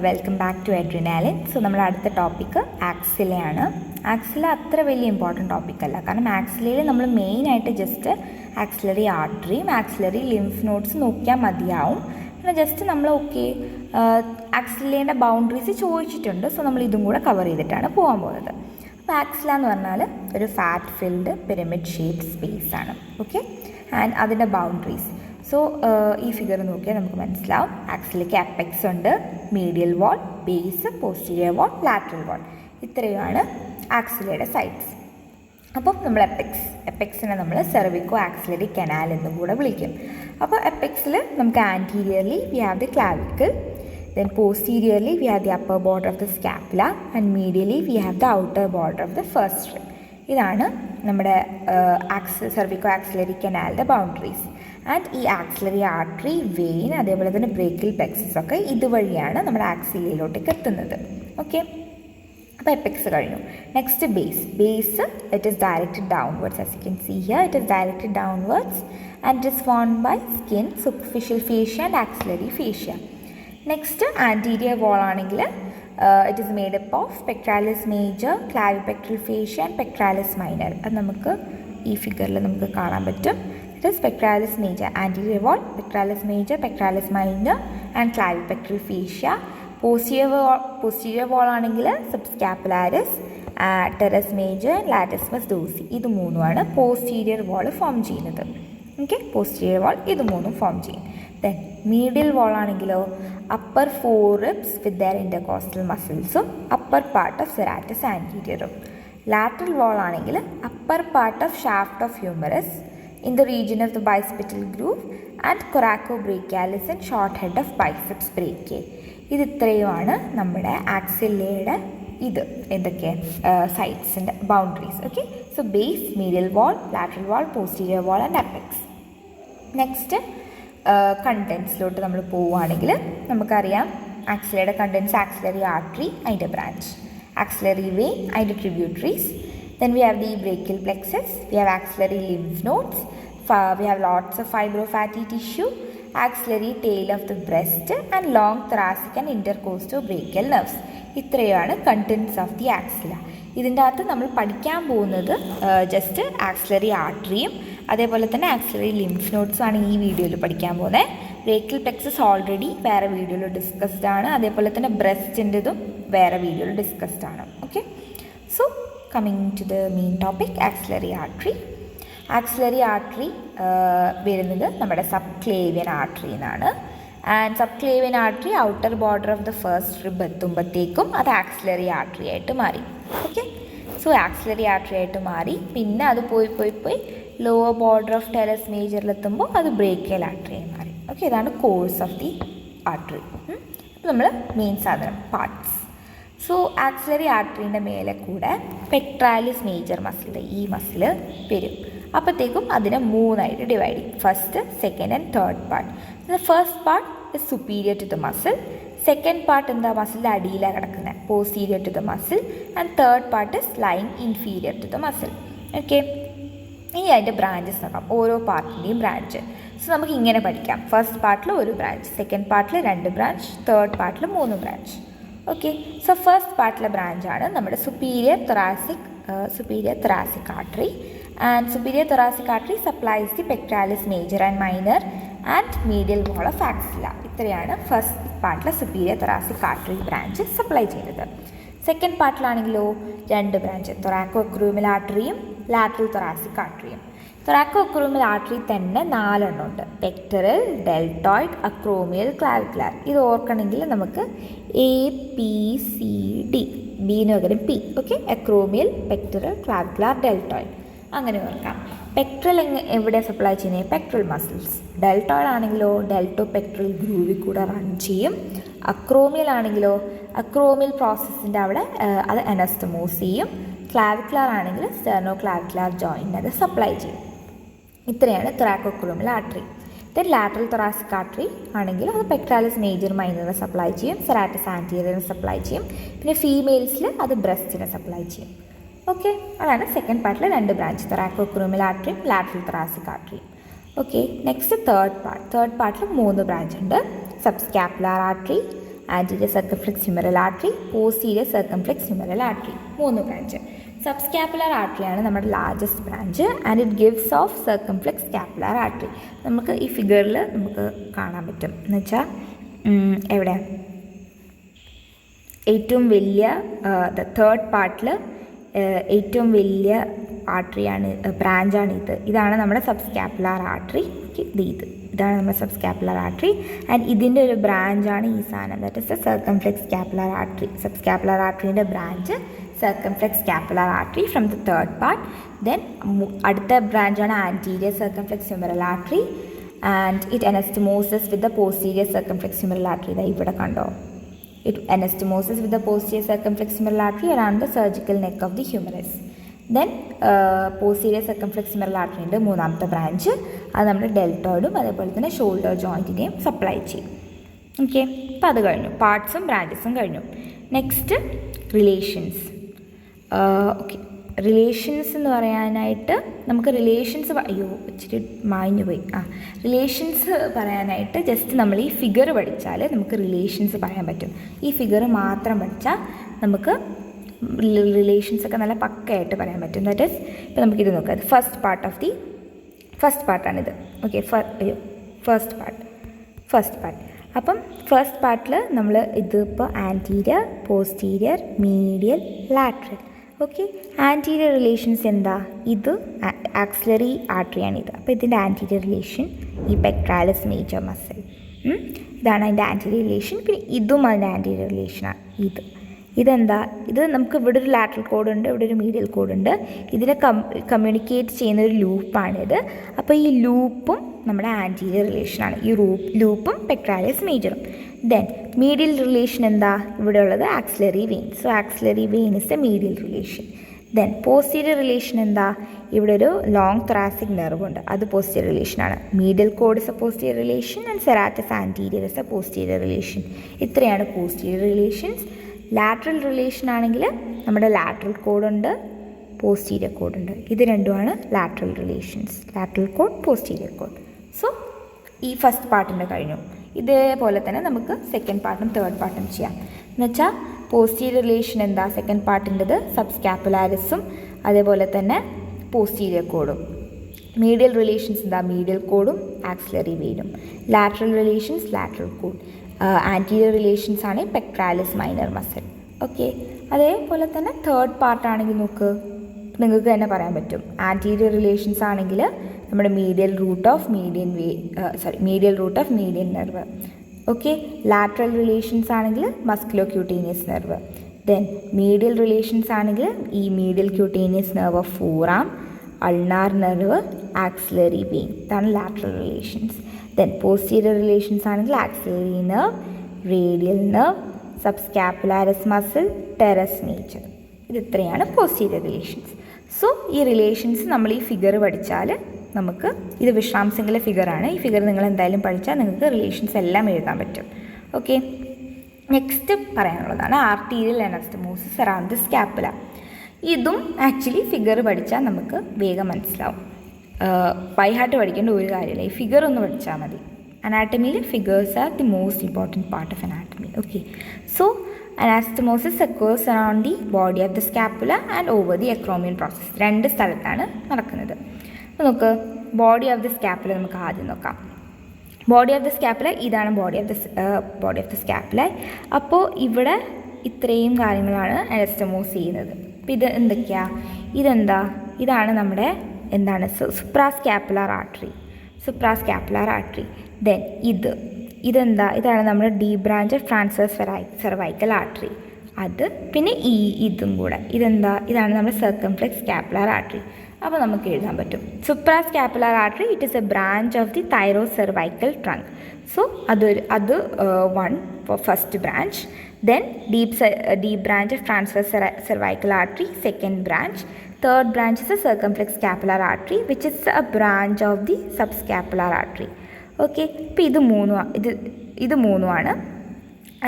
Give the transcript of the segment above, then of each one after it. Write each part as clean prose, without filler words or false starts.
Welcome back to Adrenaline. So നമ്മുടെ അടുത്ത topic ആക്സിലയാണ്. Axilla അത്ര വലിയ ഇമ്പോർട്ടൻറ്റ് ടോപ്പിക്കല്ല, കാരണം ആക്സിലയിൽ നമ്മൾ മെയിനായിട്ട് ജസ്റ്റ് ആക്സിലറി ആർട്ടറിയും ആക്സിലറി ലിംഫ് നോഡ്സ് നോക്കിയാൽ മതിയാവും. പിന്നെ ജസ്റ്റ് നമ്മൾ ആക്സിലയുടെ ബൗണ്ടറീസ് ചോദിച്ചിട്ടുണ്ട്. സോ നമ്മൾ ഇതും കൂടെ കവർ ചെയ്തിട്ടാണ് പോകാൻ പോകുന്നത്. അപ്പോൾ ആക്സില എന്ന് പറഞ്ഞാൽ ഒരു fat filled pyramid shaped space ആണ്. ഓക്കെ, ആൻഡ് അതിൻ്റെ ബൗണ്ടറീസ്. സോ ഈ ഫിഗർ നോക്കിയാൽ നമുക്ക് മനസ്സിലാവും. ആക്സിലേക്ക് അപ്പെക്സ് ഉണ്ട്, മീഡിയൽ വാൾ, ബേസ്, പോസ്റ്റീരിയർ വാൾ, ലാറ്ററൽ വാൾ. ഇത്രയുമാണ് ആക്സിലയുടെ സൈഡ്സ്. അപ്പം നമ്മൾ എപ്പെക്സിനെ നമ്മൾ സെർവിക്കോ ആക്സിലറി കനാൽ എന്നും കൂടെ വിളിക്കും. അപ്പോൾ എപ്പെക്സിൽ നമുക്ക് anteriorly V have the clavicle, then posteriorly we have the upper border of the scapula, and medially we have the outer border of the first rib. ഇതാണ് നമ്മുടെ സെർവിക്കോ ആക്സിലറി കനാലിൻ്റെ ബൗണ്ടറീസ്. ആൻഡ് ഈ axillary artery, vein, അതേപോലെ തന്നെ ബ്രേക്കിൽ plexus ഒക്കെ ഇതുവഴിയാണ് നമ്മുടെ ആക്സിലയിലോട്ടേക്ക് എത്തുന്നത്. Okay, അപ്പോൾ എപ്പെക്സ് കഴിഞ്ഞു. Next base it is directed downwards. As you can see here, it is directed downwards and it is formed by skin, superficial fascia and axillary fascia. Next anterior wall ആണെങ്കിൽ it is made up of pectoralis major, clavipectoral fascia and pectoralis minor. അത് നമുക്ക് ഈ ഫിഗറിൽ നമുക്ക് കാണാൻ പറ്റും. It is pectoralis major, anterior wall, pectoralis major, pectoralis minor and clavipectoral fascia. Posterior wall ആണെങ്കിൽ സബ്സ്കാപ്പുലാരിസ്, terrace major, latissimus dorsi. ഇത് മൂന്നുമാണ് പോസ്റ്റീരിയർ വാൾ ഫോം ചെയ്യുന്നത്. ഓക്കെ, പോസ്റ്റീരിയർ വാൾ ഇത് മൂന്നും ഫോം ചെയ്യും. ദെൻ മീഡിയൽ വാൾ ആണെങ്കിലോ upper four ribs with their intercostal മസിൽസും upper part of serratus ആൻറ്റീരിയറും. ലാറ്ററൽ വാൾ ആണെങ്കിൽ upper part of shaft of humerus in the region of the bicipital groove and coracobrachialis and short head of biceps brachial. ഇത് ഇത്രയുമാണ് നമ്മുടെ ആക്സിലയുടെ എന്തൊക്കെ സൈഡ്സിൻ്റെ boundaries. Okay, so base, medial wall, lateral wall, posterior wall and apex. Next കണ്ടൻസിലോട്ട് നമ്മൾ പോവുകയാണെങ്കിൽ നമുക്കറിയാം ആക്സിലയുടെ കണ്ടൻസ്: ആക്സിലറി ആർട്ടറി, അതിൻ്റെ ബ്രാഞ്ച്; ആക്സിലറി വെയിൻ, അതിൻ്റെ tributaries; then we have the brachial plexus, we have axillary lymph nodes, we have lots of fibrofatty tissue, axillary tail of the breast and long thoracic and intercostobrachial nerves. ഇത്രയാണ് contents of the axilla. ഇതിൻ്റെ അകത്ത് നമ്മൾ പഠിക്കാൻ പോകുന്നത് just axillary ആർട്ടറിയും അതേപോലെ തന്നെ axillary lymph നോഡ്സും ആണ് ഈ വീഡിയോയിൽ പഠിക്കാൻ പോകുന്നത്. ബ്രേക്കിൽ പ്ലെക്സസ് ഓൾറെഡി വേറെ വീഡിയോയിൽ ഡിസ്കസ്ഡ് ആണ്. അതേപോലെ തന്നെ ബ്രസ്റ്റിൻ്റെതും വേറെ വീഡിയോയിൽ ഡിസ്കസ്ഡ് ആണ്. Okay, so coming to the main topic, axillary artery. Axillary artery വരുന്നത് നമ്മുടെ സബ്ക്ലേവിയൻ ആർട്ടറി എന്നാണ്. And subclavian artery outer border of the first rib എത്തുമ്പോഴത്തേക്കും അത് ആക്സിലറി ആർട്ടറി ആയിട്ട് മാറി. ഓക്കെ, സോ ആക്സിലറി ആർട്ടറി ആയിട്ട് മാറി. പിന്നെ അത് പോയി ലോവർ ബോർഡർ ഓഫ് ടെറസ് മേജറിലെത്തുമ്പോൾ അത് ബ്രേക്കിയൽ ആർട്ടറി ആയി മാറി. ഓക്കെ, ഇതാണ് കോഴ്സ് ഓഫ് ദി ആർട്ടറി. അപ്പോൾ നമ്മൾ മെയിൻ സാധനം പാർട്സ്. സോ ആക്സിലറി ആർട്ടറീൻ്റെ മേലെ കൂടെ പെക്ട്രാലിസ് മേജർ മസിൽ, ഈ മസിൽ വരും. അപ്പോഴത്തേക്കും അതിനെ മൂന്നായിട്ട് ഡിവൈഡ് ചെയ്യും: first, second and third part. First part is superior to the muscle, second part എന്താ മസിലിൻ്റെ അടിയിലാണ് കിടക്കുന്നത്, posterior to the muscle, and third part is lying inferior to the muscle. Okay, ഇനി അതിൻ്റെ ബ്രാഞ്ചസ് നോക്കാം, ഓരോ പാർട്ടിൻ്റെയും ബ്രാഞ്ച്. സോ നമുക്ക് ഇങ്ങനെ പഠിക്കാം: ഫസ്റ്റ് പാർട്ടിൽ ഒരു ബ്രാഞ്ച്, സെക്കൻഡ് പാർട്ടിൽ 2 ബ്രാഞ്ച്, തേർഡ് പാർട്ടിൽ 3 ബ്രാഞ്ച്. ഓക്കെ, സോ ഫസ്റ്റ് പാർട്ടിലെ ബ്രാഞ്ചാണ് നമ്മുടെ superior thoracic artery. And superior thoracic artery supplies the pectoralis major and minor and medial wall of axilla. ഇത്രയാണ് ഫസ്റ്റ് പാർട്ടിലെ superior thoracic artery branch supply ചെയ്യുന്നത്. Second പാർട്ടിലാണെങ്കിലോ 2 branch, thoracoacromial ആർട്ടറിയും lateral thoracic arteryയും. Thoracoacromial artery തന്നെ 4 എണ്ണം ഉണ്ട്: pectoral, deltoid, acromial, clavicular. ഇത് ഓർക്കണമെങ്കിൽ നമുക്ക് APCD, ബിന് പകരം P. Okay, acromial, pectoral, clavicular, deltoid, അങ്ങനെ ഓർക്കാം. പെക്ട്രൽ എവിടെ സപ്ലൈ ചെയ്യുന്നത്? പെക്ട്രൽ മസിൽസ്. ഡെൽറ്റോയിഡ് ആണെങ്കിലോ ഡെൽറ്റോ പെക്ട്രൽ ഗ്രൂവിൽ കൂടെ റൺ ചെയ്യും. അക്രോമിയൽ ആണെങ്കിലോ അക്രോമിയൽ പ്രോസസ്സിൻ്റെ അവിടെ അത് അനസ്റ്റമോസ് ചെയ്യും. ക്ലാവിക്കുലാർ ആണെങ്കിൽ സ്റ്റെർണോ ക്ലാവിക്കുലാർ ജോയിൻ്റ് അത് സപ്ലൈ ചെയ്യും. ഇത്രയാണ് thoracoacromial artery. Then lateral thoracic artery ആണെങ്കിൽ അത് പെക്ട്രാലിസ് മേജർ മൈനറിനെ സപ്ലൈ ചെയ്യും, സെറാറ്റസ് ആൻറ്റീരിയറിനെ സപ്ലൈ ചെയ്യും. പിന്നെ ഫീമെയിൽസിൽ അത് ബ്രസ്റ്റിനെ സപ്ലൈ ചെയ്യും. ഓക്കെ, അതാണ് സെക്കൻഡ് പാർട്ടിൽ 2 ബ്രാഞ്ച്: തൊറാക്കോ അക്രൂമിയൽ ആർട്ടറിയും lateral thoracic artery. Okay, next third പാർട്ടിൽ 3 ബ്രാഞ്ച് ഉണ്ട്: subscapular artery, anterior circumflex humeral artery, posterior circumflex humeral artery, 3 branch. Subscapular ആർട്ടറിയാണ് നമ്മുടെ largest branch and it gives off circumflex scapular artery. നമുക്ക് ഈ ഫിഗറിൽ നമുക്ക് കാണാൻ പറ്റും. എന്ന് വെച്ചാൽ എവിടെ ഏറ്റവും വലിയ തേർഡ് പാർട്ടിൽ ഏറ്റവും വലിയ ആർട്ടറിയാണ്, ബ്രാഞ്ചാണ് ഇതാണ് നമ്മുടെ സബ്സ്കാപ്പുലർ ആർട്ടറി. ഇതാണ് നമ്മുടെ സബ്സ്കാപ്പുലർ ആർട്ടറി ആൻഡ് ഇതിൻ്റെ ഒരു ബ്രാഞ്ചാണ് ഈ സാധനം, that is the circumflex scapular artery. Subscapular ആർട്ടറിൻ്റെ branch circumflex scapular artery from the third part. Then അടുത്ത ബ്രാഞ്ചാണ് anterior circumflex humeral artery and it anastomoses with the posterior circumflex humeral artery. ഇതാ ഇവിടെ കണ്ടോ, it anastomoses with the posterior circumflex humeral artery around the surgical neck of the humerus. Then posterior circumflex humeral artery ഉണ്ട് മൂന്നാമത്തെ branch. അത് നമ്മുടെ ഡെൽറ്റോയിഡും അതേപോലെ തന്നെ shoulder ജോയിൻറ്റിനെയും supply ചെയ്യും. ഓക്കെ, അപ്പോൾ അത് കഴിഞ്ഞു, പാർട്സും ബ്രാഞ്ചസും കഴിഞ്ഞു. Next relations. ഓക്കെ, റിലേഷൻസ് എന്ന് പറയാനായിട്ട് നമുക്ക് ഇച്ചിരി മാഞ്ഞു പോയി. റിലേഷൻസ് പറയാനായിട്ട് ജസ്റ്റ് നമ്മൾ ഈ ഫിഗർ പഠിച്ചാൽ നമുക്ക് റിലേഷൻസ് പറയാൻ പറ്റും. ഈ ഫിഗർ മാത്രം പഠിച്ചാൽ നമുക്ക് റിലേഷൻസൊക്കെ നല്ല പക്കയായിട്ട് പറയാൻ പറ്റും. ദാറ്റ് ഈസ്, ഇപ്പോൾ നമുക്കിത് നോക്കാം. ഫസ്റ്റ് പാർട്ടാണിത്. Okay, first part. അപ്പം ഫസ്റ്റ് പാർട്ടിൽ നമ്മൾ ഇതിപ്പോൾ anterior, posterior, medial, lateral. Okay, anterior relations എന്താ? ഇത് ആക്സിലറി ആർട്ടറിയാണിത്. അപ്പോൾ ഇതിൻ്റെ ആൻറ്റീരിയർ റിലേഷൻ ഈ പെക്ട്രാലിസ് മേജർ മസിൽ, ഇതാണ് അതിൻ്റെ ആൻറ്റീരിയർ റിലേഷൻ. പിന്നെ ഇതും അതിൻ്റെ ആൻറ്റീരിയർ റിലേഷനാണ്. ഇതെന്താ? ഇത് നമുക്ക് ഇവിടെ ഒരു ലാറ്ററൽ കോഡുണ്ട്, ഇവിടെ ഒരു മീഡിയൽ കോഡുണ്ട്. ഇതിനെ കമ്മ്യൂണിക്കേറ്റ് ചെയ്യുന്ന ഒരു ലൂപ്പാണിത്. അപ്പോൾ ഈ ലൂപ്പും നമ്മുടെ ആൻറ്റീരിയർ റിലേഷനാണ്, ഈ ലൂപ്പും പെക്ട്രാലിസ് മേജറും. ദെൻ മീഡിയൽ റിലേഷൻ എന്താ? ഇവിടെ ഉള്ളത് axillary vein. So axillary vein is the medial relation. Then posterior relation എന്താ? ഇവിടെ ഒരു ലോങ് തൊറാസിക് നെർവ് ഉണ്ട്, അത് പോസ്റ്റീരിയർ റിലേഷനാണ്. Medial cord is a posterior relation and serratus anterior is a posterior relation. ഇത്രയാണ് പോസ്റ്റീരിയർ റിലേഷൻസ്. ലാറ്ററൽ റിലേഷൻ ആണെങ്കിൽ നമ്മുടെ lateral കോഡുണ്ട്, പോസ്റ്റീരിയർ കോഡുണ്ട്. ഇത് രണ്ടുമാണ് lateral relations, lateral cord, posterior cord. So ഈ ഫസ്റ്റ് പാർട്ടിൻ്റെ കഴിഞ്ഞു. ഇതേപോലെ തന്നെ നമുക്ക് സെക്കൻഡ് പാർട്ടും തേർഡ് പാർട്ടും ചെയ്യാം. എന്നുവെച്ചാൽ പോസ്റ്റീരിയർ റിലേഷൻ എന്താ? സെക്കൻഡ് പാർട്ടിൻ്റെത് സബ്സ്കാപ്പുലാരിസും അതേപോലെ തന്നെ പോസ്റ്റീരിയർ കോഡും. മീഡിയൽ റിലേഷൻസ് എന്താ? മീഡിയൽ കോഡും ആക്സിലറി വെയിനും. Lateral relations lateral cord. Anterior relations ആണ് പെക്ട്രാലിസ് മൈനർ മസിൽ. ഓക്കെ, അതേപോലെ തന്നെ തേർഡ് പാർട്ടാണെങ്കിൽ നോക്ക്, നിങ്ങൾക്ക് തന്നെ പറയാൻ പറ്റും. ആൻറ്റീരിയർ റിലേഷൻസ് ആണെങ്കിൽ നമ്മുടെ medial root of median nerve. Okay, lateral relations ആണെങ്കിൽ musculocutaneous nerve. Then medial relations ആണെങ്കിൽ ഈ medial cutaneous nerve of forearm, ulnar nerve, axillary vein. ഇതാണ് lateral relations. Then posterior relations ആണെങ്കിൽ axillary nerve, radial nerve, subscapularis muscle, teres major. ഇത്രയാണ് posterior relations. So ഈ relations നമ്മൾ ഈ figure പഠിച്ചാൽ നമുക്ക്, ഇത് വിശ്രാം സിംഗിലെ ഫിഗറാണ്, ഈ ഫിഗർ നിങ്ങൾ എന്തായാലും പഠിച്ചാൽ നിങ്ങൾക്ക് റിലേഷൻസ് എല്ലാം എഴുതാൻ പറ്റും. ഓക്കെ, നെക്സ്റ്റ് പറയാനുള്ളതാണ് arterial anastomosis around the scapula. ഇതും ആക്ച്വലി ഫിഗർ പഠിച്ചാൽ നമുക്ക് വേഗം മനസ്സിലാവും. ബൈ ഹാർട്ട് പഠിക്കേണ്ട ഒരു കാര്യമില്ല, ഈ ഫിഗർ ഒന്ന് പഠിച്ചാൽ മതി. അനാട്ടമിയിൽ figures are the most important part of anatomy. Okay, so anastomosis occurs around the body of the scapula and over the acromion process. രണ്ട് സ്ഥലത്താണ് നടക്കുന്നത്. അപ്പോൾ നമുക്ക് ബോഡി ഓഫ് ദി സ്കാപ്പുല നമുക്ക് ആദ്യം നോക്കാം. ബോഡി ഓഫ് ദി സ്കാപ്പുല, ഇതാണ് body of the scapula. അപ്പോൾ ഇവിടെ ഇത്രയും കാര്യങ്ങളാണ് അനാസ്റ്റമോസ് ചെയ്യുന്നത്. അപ്പോൾ ഇത് എന്തൊക്കെയാണ്? ഇതാണ് നമ്മുടെ സുപ്രാസ്കാപ്പുലർ ആർട്ടറി. ദെൻ ഇതാണ് നമ്മുടെ deep branch of transverse cervical artery. അത് പിന്നെ ഇതും കൂടെ ഇതാണ് നമ്മുടെ സർക്കംഫ്ലെക്സ് സ്കാപ്പുലർ ആർട്ടറി. അപ്പോൾ നമുക്ക് എഴുതാൻ പറ്റും suprascapular artery, it is a branch of the thyrocervical trunk. So അത് first branch. Then deep branch of transverse cervical artery, second branch. Third branch is a circumflex scapular artery which is a branch of the subscapular artery. Okay, ഇപ്പോൾ ഇത് മൂന്നുമാണ്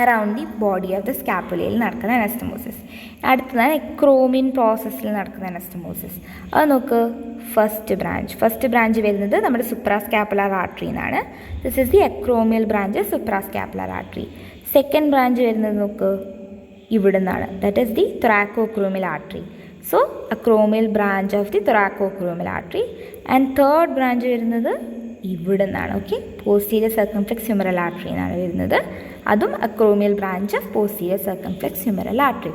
around the body of the സ്കാപ്പുലയിൽ നടക്കുന്ന anastomosis. അടുത്തതാണ് എക്രോമിയൻ പ്രോസസ്സിൽ നടക്കുന്ന അനസ്റ്റമോസിസ്. അത് നോക്ക്, ഫസ്റ്റ് ബ്രാഞ്ച് വരുന്നത് നമ്മുടെ സുപ്രാസ്കാപ്പുലർ ആർട്ടറി എന്നാണ്. This is the acromial branch suprascapular artery. Second branch വരുന്നത് നോക്ക് ഇവിടെ നിന്നാണ്, that is the thoracoacromial artery. So acromial branch of the thoracoacromial artery. And third branch വരുന്നത് ഇവിടെ നിന്നാണ്. Okay, posterior circumflex humeral artery എന്നാണ് വരുന്നത്. അതും acromial branch of posterior circumflex humeral artery.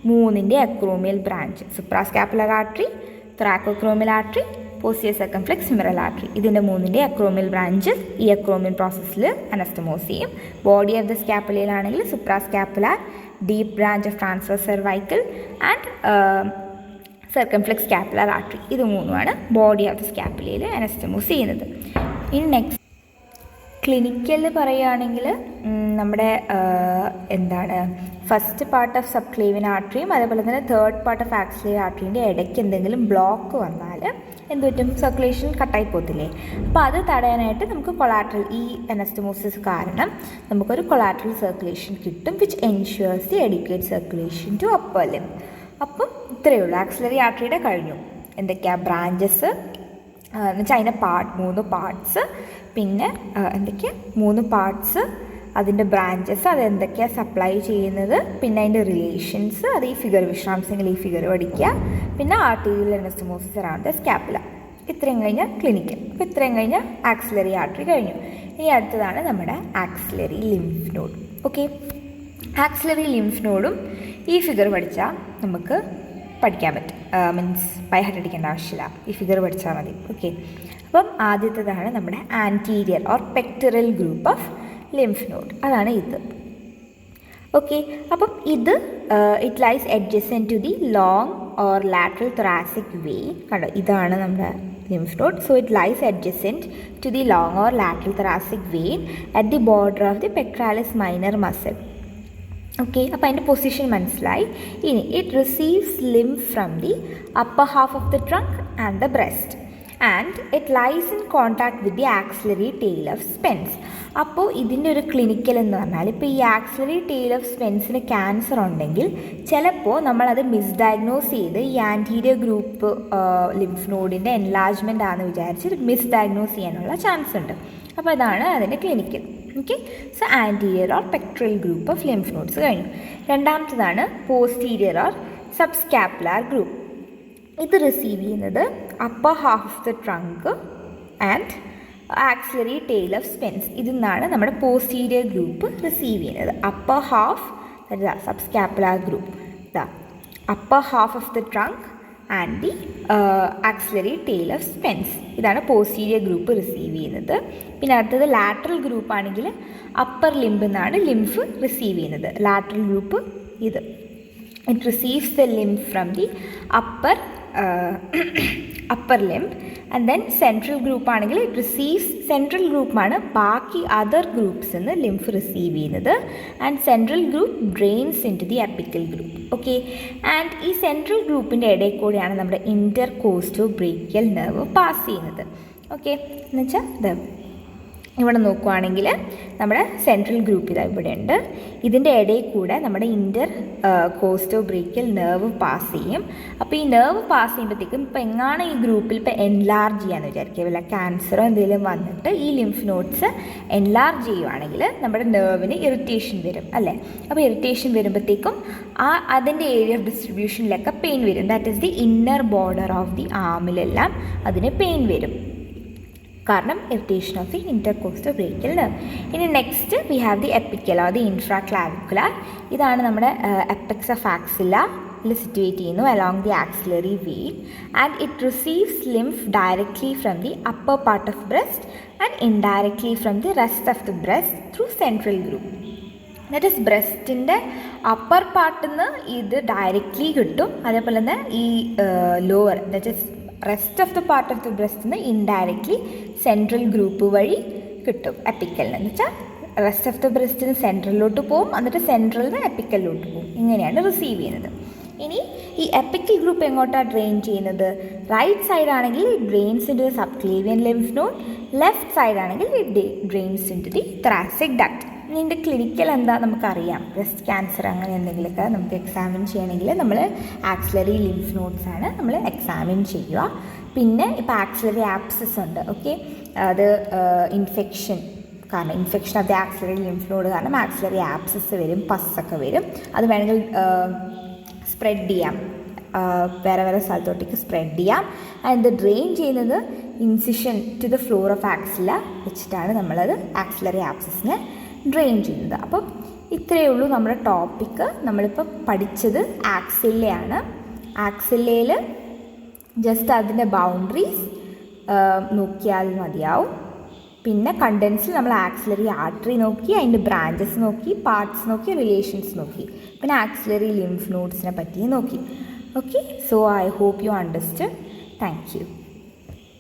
മൂന്നിൻ്റെ acromial branch, suprascapular artery, thoracoacromial artery, posterior circumflex humeral artery. ഇതിൻ്റെ മൂന്നിൻ്റെ acromial branches ഈ acromial പ്രോസസ്സിൽ അനസ്റ്റമോസ് ചെയ്യും. ബോഡി ഓഫ് ദ സ്കാപ്പുലയിലാണെങ്കിൽ suprascapular, deep branch of transverse cervical and circumflex scapular artery. ഇത് മൂന്നുമാണ് body of the സ്കാപ്പുലയിൽ അനസ്റ്റമോസ് ചെയ്യുന്നത്. ഇനി നെക്സ്റ്റ് ക്ലിനിക്കൽ പറയുകയാണെങ്കിൽ നമ്മുടെ എന്താണ് ഫസ്റ്റ് പാർട്ട് ഓഫ് സബ്ക്ലേവിയൻ ആർട്ടറിയും അതേപോലെ തന്നെ തേർഡ് പാർട്ട് ഓഫ് ആക്സിലറി ആർട്ടറിൻ്റെ ഇടയ്ക്ക് എന്തെങ്കിലും ബ്ലോക്ക് വന്നാൽ എന്ത് പറ്റും, സർക്കുലേഷൻ കട്ടായി പോകത്തില്ലേ. അപ്പോൾ അത് തടയാനായിട്ട് നമുക്ക് കൊളാട്രൽ, ഈ അനസ്റ്റമോസിസ് കാരണം നമുക്കൊരു കൊളാട്രൽ സർക്കുലേഷൻ കിട്ടും, which ensures the adequate circulation to upper limb. അപ്പം ഇത്രയേ ഉള്ളൂ, ആക്സിലറി ആർട്ടറിയുടെ കഴിഞ്ഞു. എന്തൊക്കെയാണ് ബ്രാഞ്ചസ് എന്ന് വെച്ചാൽ അതിൻ്റെ മൂന്ന് പാർട്സ്, പിന്നെ എന്തൊക്കെയാണ് 3 പാർട്സ്, അതിൻ്റെ ബ്രാഞ്ചസ്, അതെന്തൊക്കെയാണ് സപ്ലൈ ചെയ്യുന്നത്, പിന്നെ അതിൻ്റെ റിലേഷൻസ്, അത് ഈ ഫിഗർ വിശ്രാംസിംഗിൽ ഈ ഫിഗർ പഠിക്കുക, പിന്നെ arterial anastomosis around the scapula. ഇത്രയും കഴിഞ്ഞാൽ ക്ലിനിക്കൽ. അപ്പോൾ ഇത്രയും കഴിഞ്ഞാൽ ആക്സിലറി ആർട്ടറി കഴിഞ്ഞു. ഇനി അടുത്തതാണ് നമ്മുടെ axillary lymph node. Okay, axillary lymph നോഡും ഈ ഫിഗർ പഠിച്ചാൽ നമുക്ക് പഠിക്കാൻ പറ്റും, മീൻസ് ബൈ ഹാർട്ട് അടിക്കേണ്ട ആവശ്യമില്ല, ഈ ഫിഗർ പഠിച്ചാൽ മതി. ഓക്കെ, അപ്പം ആദ്യത്തേതാണ് നമ്മുടെ anterior or pectoral group of lymph node, അതാണ് ഇത്. ഓക്കെ, അപ്പം ഇത് it lies adjacent to the long or lateral thoracic vein. കണ്ടോ, ഇതാണ് നമ്മുടെ lymph node. So it lies adjacent to the long or lateral thoracic vein at the border of the pectoralis minor muscle. Okay, അപ്പോൾ അതിൻ്റെ position മനസ്സിലായി. ഇനി it receives lymph from the upper half of the trunk and the breast and it lies in contact with the axillary tail of Spence. അപ്പോൾ ഇതിൻ്റെ ഒരു clinical എന്ന് പറഞ്ഞാൽ, ഇപ്പോൾ ഈ ആക്സിലറി ടെയിൽ ഓഫ് സ്പെൻസിന് ക്യാൻസർ ഉണ്ടെങ്കിൽ ചിലപ്പോൾ നമ്മളത് മിസ്ഡയഗ്നോസ് ചെയ്ത് ഈ ആൻറ്റീരിയർ ഗ്രൂപ്പ് ലിംഫ് നോഡിൻ്റെ എൻലാർജ്മെൻ്റ് ആണെന്ന് വിചാരിച്ച് മിസ്ഡയഗ്നോസ് ചെയ്യാനുള്ള ചാൻസ് ഉണ്ട്. അപ്പോൾ അതാണ് അതിൻ്റെ clinical. Okay, so anterior or pectoral group of lymph nodes കഴിഞ്ഞു. രണ്ടാമത്തതാണ് പോസ്റ്റീരിയർ ഓർ സബ്സ്കാപ്പുലാർ ഗ്രൂപ്പ്. ഇത് റിസീവ് ചെയ്യുന്നത് upper half of the trunk and axillary tail of Spence. ഇതിൽ നിന്നാണ് നമ്മുടെ പോസ്റ്റീരിയർ ഗ്രൂപ്പ് റിസീവ് ചെയ്യുന്നത്. Upper half, subscapular group, upper half of the trunk and the axillary tail of Spence. ഇതാണ് posterior group receive ചെയ്യുന്നത്. പിന്നെ അടുത്തത് lateral group ആണെങ്കിൽ upper ലിംബിൽ നിന്നാണ് ലിംഫ് റിസീവ് ചെയ്യുന്നത്. ലാറ്ററൽ ഗ്രൂപ്പ് ഇത്, it receives the lymph from the upper limb. And then central group ആണെങ്കിൽ ഇറ്റ് റിസീവ്സ്, സെൻട്രൽ ഗ്രൂപ്പാണ് ബാക്കി അതർ ഗ്രൂപ്പ്സ് നിന്ന് ലിംഫ് റിസീവ് ചെയ്യുന്നത്. And central group drains into the apical group. Okay, and ഈ central ഗ്രൂപ്പിൻ്റെ ഇടയിൽ കൂടെയാണ് നമ്മുടെ ഇൻ്റർകോസ്റ്റോ ബ്രേക്കിയൽ നെർവ് പാസ് ചെയ്യുന്നത്. ഓക്കെ, എന്നുവെച്ചാൽ ഇത് ഇവിടെ നോക്കുവാണെങ്കിൽ നമ്മുടെ സെൻട്രൽ ഗ്രൂപ്പ് ഇതാ ഇവിടെ ഉണ്ട്. ഇതിൻ്റെ ഇടയിൽ കൂടെ നമ്മുടെ കോസ്റ്റോ ബ്രേക്കിയൽ നെർവ് പാസ് ചെയ്യും. അപ്പോൾ ഈ നെർവ് പാസ് ചെയ്യുമ്പോഴത്തേക്കും ഇപ്പോൾ എങ്ങാണ് ഈ ഗ്രൂപ്പിൽ ഇപ്പോൾ എൻലാർജ് ചെയ്യാന്ന് വിചാരിക്കുക, വല്ല ക്യാൻസറോ എന്തെങ്കിലും വന്നിട്ട് ഈ ലിംഫ് നോഡ്സ് എൻലാർജ് ചെയ്യുവാണെങ്കിൽ നമ്മുടെ നെർവിന് ഇറിറ്റേഷൻ വരും അല്ലേ. അപ്പോൾ ഇറിറ്റേഷൻ വരുമ്പോഴത്തേക്കും അതിൻ്റെ ഏരിയ ഓഫ് ഡിസ്ട്രിബ്യൂഷനിലൊക്കെ പെയിൻ വരും. That is the inner border of the ആമിലെല്ലാം അതിന് പെയിൻ വരും, കാരണം irritation of the intercostobrachial nerve. ഇനി next we have the apical or the infraclavicular. ഇതാണ് നമ്മുടെ എപ്പെക്സ് ഓഫ് ആക്സില സിറ്റുവേറ്റ് ചെയ്യുന്നു along the axillary vein and it receives lymph directly from the upper part of breast and indirectly from the rest of the breast through central group. That is ബ്രസ്റ്റിൻ്റെ upper പാർട്ടിൽ നിന്ന് ഇത് directly കിട്ടും, അതേപോലെ തന്നെ ഈ lower that is rest of the part of the ബ്രസ്റ്റിൽ നിന്ന് ഇൻഡയറക്ട്ലി സെൻട്രൽ ഗ്രൂപ്പ് വഴി കിട്ടും എപ്പിക്കലിന്. എന്ന് വെച്ചാൽ റെസ്റ്റ് ഓഫ് ദ ബ്രസ്റ്റിന് സെൻട്രലിലോട്ട് പോകും, എന്നിട്ട് സെൻട്രലിൽ നിന്ന് എപ്പിക്കലിലോട്ട് പോകും. ഇങ്ങനെയാണ് റിസീവ് ചെയ്യുന്നത്. ഇനി ഈ എപ്പിക്കൽ ഗ്രൂപ്പ് എങ്ങോട്ടാണ് ഡ്രെയിൻ ചെയ്യുന്നത്? റൈറ്റ് സൈഡ് ആണെങ്കിൽ it drains into the subclavian lymph node, left side ആണെങ്കിൽ it drains into the thoracic duct. ഇതിൻ്റെ ക്ലിനിക്കൽ എന്താ നമുക്കറിയാം. ബ്രസ്റ്റ് ക്യാൻസർ അങ്ങനെ എന്തെങ്കിലുമൊക്കെ നമുക്ക് എക്സാമിൻ ചെയ്യണമെങ്കിൽ നമ്മൾ ആക്സിലറി ലിംഫ് നോഡ്സാണ് നമ്മൾ എക്സാമിൻ ചെയ്യുക. പിന്നെ ഇപ്പോൾ ആക്സിലറി ആപ്സിസ് ഉണ്ട്. ഓക്കെ, അത് ഇൻഫെക്ഷൻ കാരണം infection of the axillary lymph node കാരണം ആക്സിലറി ആപ്സിസ് വരും, പസ്സൊക്കെ വരും. അത് വേണമെങ്കിൽ സ്പ്രെഡ് ചെയ്യാം, വേറെ വേറെ സ്ഥലത്തോട്ടേക്ക് സ്പ്രെഡ് ചെയ്യാം. ആൻഡ് ഇത് ഡ്രെയിൻ ചെയ്യുന്നത് incision to the floor of axilla വെച്ചിട്ടാണ് നമ്മളത് ആക്സിലറി ആപ്സിസിനെ ഡ്രെയിൻ ചെയ്യുന്നത്. അപ്പം ഇത്രയേ ഉള്ളൂ നമ്മുടെ ടോപ്പിക്ക്. നമ്മളിപ്പോൾ പഠിച്ചത് ആക്സില്ലയാണ്. ആക്സില്ലയിൽ ജസ്റ്റ് അതിൻ്റെ ബൗണ്ടറീസ് നോക്കിയാൽ മതിയാവും. പിന്നെ കണ്ടൻസിൽ നമ്മൾ ആക്സിലറി ആർട്ടറി നോക്കി, അതിൻ്റെ ബ്രാഞ്ചസ് നോക്കി, പാർട്സ് നോക്കി, റിലേഷൻസ് നോക്കി, പിന്നെ ആക്സിലറി ലിംഫ് നോഡ്സിനെ പറ്റി നോക്കി. Okay, so I hope you understand. Thank U.